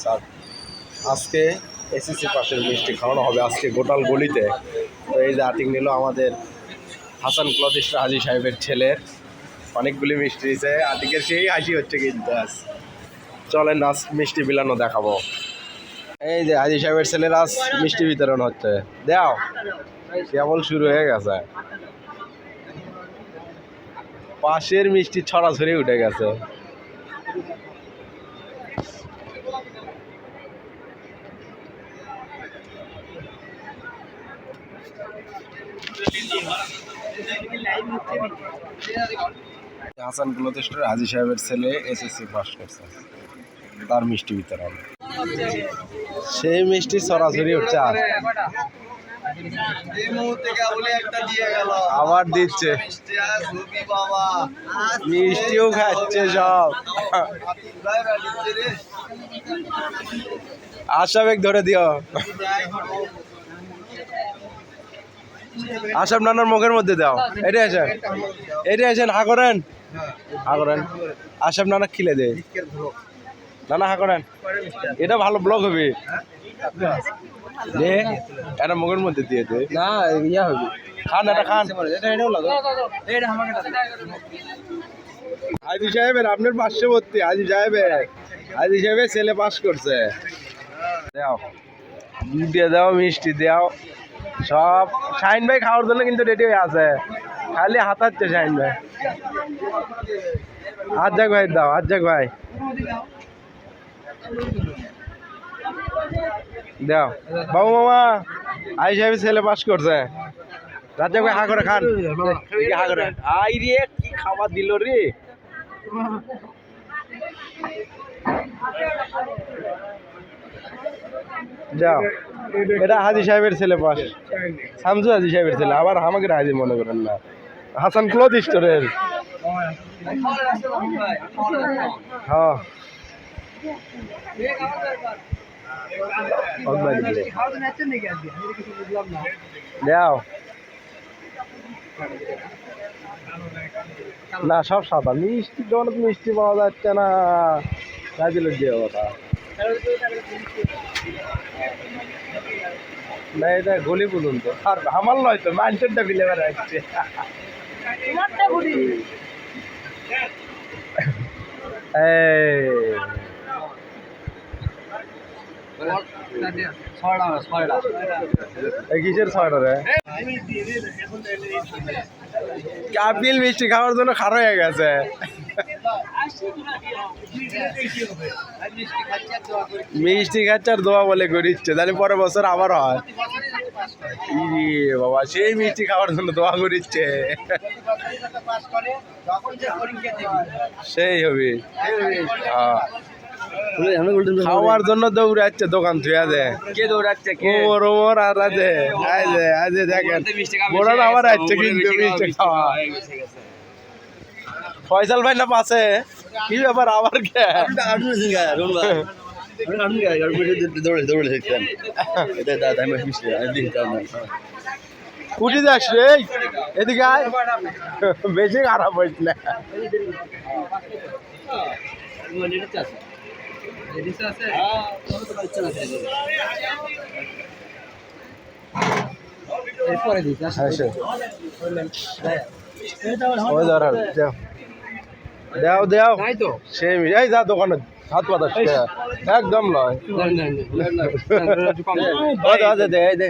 Sir আজকে SSC পাশের মিষ্টি খাওয়ানো হবে আজকে গোটাল গলিতে। তো এই যে আতিক নিল আমাদের হাসান ক্লথ স্টোর হাজি সাহেবের ছেলের অনেকগুলি মিষ্টি দিয়েছে। আতিকের সেই হাসি হচ্ছে কিন্তু আজ। চলেন আজ মিষ্টি বিলানো দেখাবো। এই যে হাজি সাহেবের ছেলের আজ মিষ্টি বিতরণ হচ্ছে। দেও কেবল শুরু হয়ে গেছে, পাশের মিষ্টি ছড়াছড়ি উঠে গেছে। হাসান ক্লথ স্টোর হাজি সাহেবের ছেলে এসএসসি পাস করছে, তার মিষ্টি বিতরণ। সেই মিষ্টি ছড়াছড়ি হচ্ছে আর আবার দিচ্ছে, মিষ্টিও খাচ্ছে সব। আশাবেগ ধরে দিও, আশাব নানার মুখের মধ্যে দাও। এটাই আছেন, এটাই আছেন, হা করেন, হা করেন। আশাব নানা খিলে দে, নানা হা করেন। এটা ভালো ব্লগ হবে দে, এটা মুখের মধ্যে দিয়ে দে। না ইয়া হবে, খান এটা খান। হাজি সাহেবের আপনার পার্শ্ববর্তী হাজি সাহেবের, হাজি সাহেবের ছেলে পাস করছে। দাও দিয়ে দাও, মিষ্টি দাও সব। শাহিন ভাই খাওয়ার জন্য কিন্তু রেডি হয়ে আছে, খালি হাতাচ্ছে শাহিন ভাই। আজ্জাক ভাই দাও, আজ্জাক ভাই দাও। বাবু মামা হাজি সাহেবের ছেলে পাস করছে। রাজ্জাক ভাই হা করে খান, হা করে। আই রে কি খাবার দিল রে। যাও, এটা হাজি সাহেবের ছেলে পাস, শামসু হাজি সাহেবের ছেলে। আবার আমাকে হাজি মনে করেন না, হাসান ক্লথ স্টোরের। হ্যাঁ দাও না, সব সাদা মিষ্টি, দোকানে তো মিষ্টি পাওয়া যাচ্ছে না। কাজে লোক দিয়ে কথা না, এটা গলি বলুন তো। আর আমার নয় তো, মানুষেরটা ফিলে বেড়াচ্ছে। কিসের ছয়টা রে? কাপিল মিষ্টি খাওয়ার জন্য খারাপ হয়ে গেছে। মিষ্টি খাচ্ছে আর দোয়া বলে করিচ্ছে, জানি পরের বছর আবার হয়। বাবা সেই মিষ্টি খাওয়ার জন্য দোয়া করিচ্ছে, সেই হবে খাওয়ার জন্য দৌড়াচ্ছে। দোকান থুয়া দে, কে দৌড়াচ্ছে? ওমর ওমর আর আছে, আজ দেখেন বড় আবার আসছে কিন্তু মিষ্টি খাওয়া। ফয়সাল ভাই না পাশে, কি ব্যাপার আবার কে? উঠে যাস রে, এদিকে আয়, বেশি খারাপ হইস না। দেও দেও সেই এই যা দোকানে হাত পাতা একদম নয়। দে